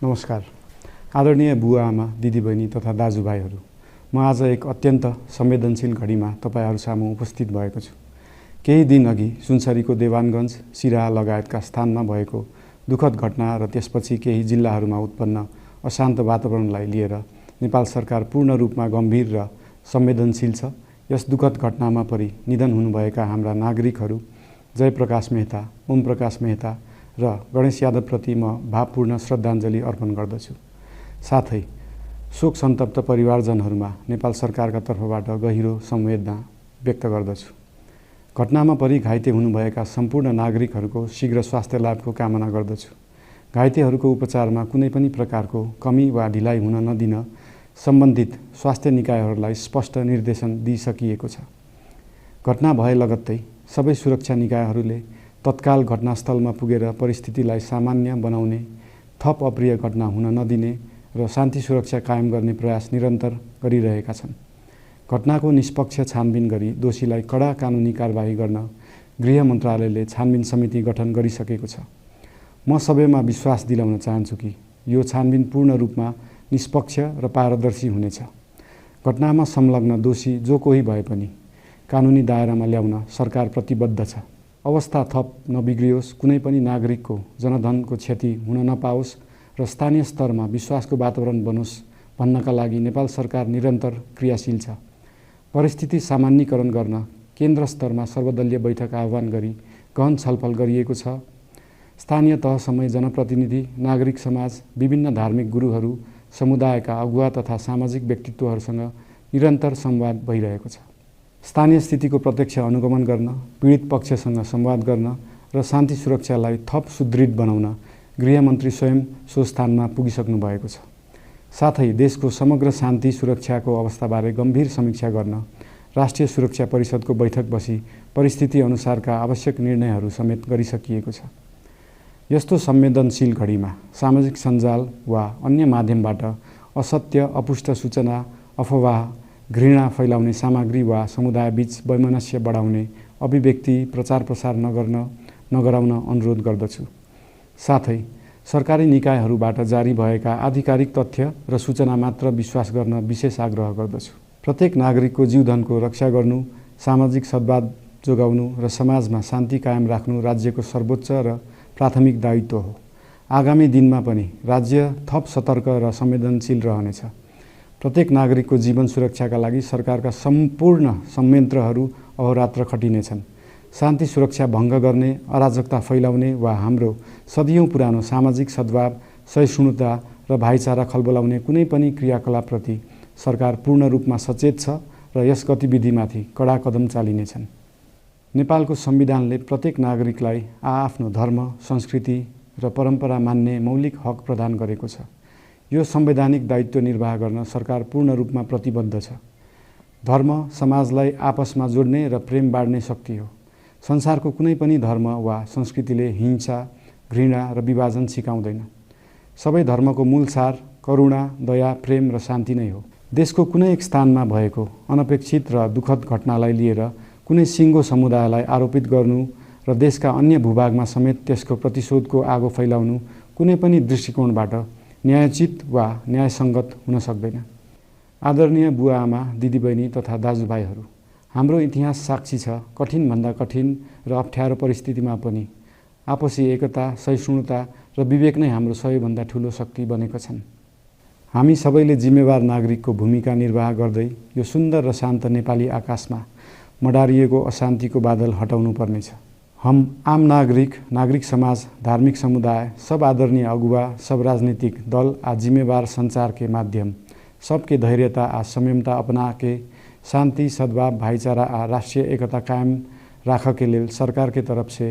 नमस्कार। आदरणीय बुवा आमा, दिदीबहिनी तथा दाजुभाइहरू, म आज एक अत्यन्त संवेदनशील घडीमा तपाईहरू सामु उपस्थित भएको छु। केही दिन अघि सुनसरीको देवानगञ्ज, सिराहा लगायतका स्थानमा भएको दुःखद घटना र त्यसपछि केही जिल्लाहरूमा उत्पन्न अशान्त वातावरणलाई लिएर नेपाल सरकार पूर्ण रूपमा गम्भीर र संवेदनशील छ। यस दुःखद घटनामा परि निधन हुनुभएका हाम्रा नागरिकहरू जयप्रकाश मेहता, ओमप्रकाश मेहता र गणेश यादवप्रति म भावपूर्ण श्रद्धाञ्जली अर्पण गर्दछु। साथै शोक सन्तप्त परिवारजनहरूमा नेपाल सरकारका तर्फबाट गहिरो संवेदना व्यक्त गर्दछु। घटनामा परि घाइते हुनुभएका सम्पूर्ण नागरिकहरूको शीघ्र स्वास्थ्य लाभको कामना गर्दछु। घाइतेहरूको उपचारमा कुनै पनि प्रकारको कमी वा ढिलाइ हुन नदिन सम्बन्धित स्वास्थ्य निकायहरूलाई स्पष्ट निर्देशन दिइसकिएको छ। घटना भए लगत्तै सबै सुरक्षा निकायहरूले तत्काल घटनास्थलमा पुगेर परिस्थितिलाई सामान्य बनाउने, थप अप्रिय घटना हुन नदिने र शान्ति सुरक्षा कायम गर्ने प्रयास निरन्तर गरिरहेका छन्। घटनाको निष्पक्ष छानबिन गरी दोषीलाई कडा कानुनी कारबाही गर्न गृह मन्त्रालयले छानबिन समिति गठन गरिसकेको छ। म सबैमा विश्वास दिलाउन चाहन्छु कि यो छानबिन पूर्ण रूपमा निष्पक्ष र पारदर्शी हुनेछ। घटनामा संलग्न दोषी जो कोही भए पनि कानुनी दायरामा ल्याउन सरकार प्रतिबद्ध छ। अवस्था थप नबिग्रियोस्, कुनै पनि नागरिकको जनधनको क्षति हुन नपाओस् र स्थानीय स्तरमा विश्वासको वातावरण बनोस् भन्नका लागि नेपाल सरकार निरन्तर क्रियाशील छ। परिस्थिति सामान्यीकरण गर्न केन्द्र स्तरमा सर्वदलीय बैठक आह्वान गरी गहन छलफल गरिएको छ। स्थानीय तहसम्मै जनप्रतिनिधि, नागरिक समाज, विभिन्न धार्मिक गुरुहरू, समुदायका अगुवा तथा सामाजिक व्यक्तित्वहरूसँग निरन्तर संवाद भइरहेको छ। स्थानीय स्थितिको प्रत्यक्ष अनुगमन गर्न, पीडित पक्षसँग संवाद गर्न र शान्ति सुरक्षालाई थप सुदृढ बनाउन गृहमन्त्री स्वयं सो स्थानमा पुगिसक्नु भएको छ। साथै देशको समग्र शान्ति सुरक्षाको अवस्थाबारे गम्भीर समीक्षा गर्न राष्ट्रिय सुरक्षा परिषदको बैठक बसी परिस्थिति अनुसारका आवश्यक निर्णयहरू समेत गरिसकिएको छ। यस्तो संवेदनशील घडीमा सामाजिक सञ्जाल वा अन्य माध्यमबाट असत्य, अपुष्ट सूचना, अफवाह, घृणा फैलाउने सामग्री वा समुदायबीच वैमनस्य बढाउने अभिव्यक्ति प्रचार प्रसार नगराउन अनुरोध गर्दछु। साथै सरकारी निकायहरूबाट जारी भएका आधिकारिक तथ्य र सूचना मात्र विश्वास गर्न विशेष आग्रह गर्दछु। प्रत्येक नागरिकको जीवधनको रक्षा गर्नु, सामाजिक सद्भाव जोगाउनु र समाजमा शान्ति कायम राख्नु राज्यको सर्वोच्च र प्राथमिक दायित्व हो। आगामी दिनमा पनि राज्य थप सतर्क र संवेदनशील रहनेछ। प्रत्येक नागरिकको जीवन सुरक्षाका लागि सरकारका सम्पूर्ण संयन्त्रहरू अहोरात्र खटिनेछन्। शान्ति सुरक्षा भङ्ग गर्ने, अराजकता फैलाउने वा हाम्रो सदियौं पुरानो सामाजिक सद्भाव, सहिष्णुता र भाइचारा खलबलाउने कुनै पनि क्रियाकलापप्रति सरकार पूर्ण रूपमा सचेत छ र यस गतिविधिमाथि कडा कदम चालिनेछन्। नेपालको संविधानले प्रत्येक नागरिकलाई आआफ्नो धर्म, संस्कृति र परम्परा मान्ने मौलिक हक प्रदान गरेको छ। यो संवैधानिक दायित्व निर्वाह गर्न सरकार पूर्ण रूपमा प्रतिबद्ध छ। धर्म समाजलाई आपसमा जोड्ने र प्रेम बाँड्ने शक्ति हो। संसारको कुनै पनि धर्म वा संस्कृतिले हिंसा, घृणा र विभाजन सिकाउँदैन। सबै धर्मको मूल सार करुणा, दया, प्रेम र शान्ति नै हो। देशको कुनै एक स्थानमा भएको अनपेक्षित र दुःखद घटनालाई लिएर कुनै सिङ्गो समुदायलाई आरोपित गर्नु र देशका अन्य भूभागमा समेत त्यसको प्रतिशोधको आगो फैलाउनु कुनै पनि दृष्टिकोणबाट न्यायोचित वा न्यायसङ्गत हुन सक्दैन। आदरणीय बुवा आमा, दिदीबहिनी तथा दाजुभाइहरू, हाम्रो इतिहास साक्षी छ कठिनभन्दा कठिन र अप्ठ्यारो परिस्थितिमा पनि आपसी एकता, सहिष्णुता र विवेक नै हाम्रो सबैभन्दा ठूलो शक्ति बनेका छन्। हामी सबैले जिम्मेवार नागरिकको भूमिका निर्वाह गर्दै यो सुन्दर र शान्त नेपाली आकाशमा मडारिएको अशान्तिको बादल हटाउनु पर्नेछ। हम आम नागरिक समाज, धार्मिक समुदाय, सब आदरणीय अगुवा, सब राजनीतिक दल आ जिम्मेवार संचार के माध्यम सबके धैर्यता आ संयमता अपना के शांति, सद्भाव, भाईचारा आ राष्ट्रीय एकता कायम राख के लेल सरकार के तरफ से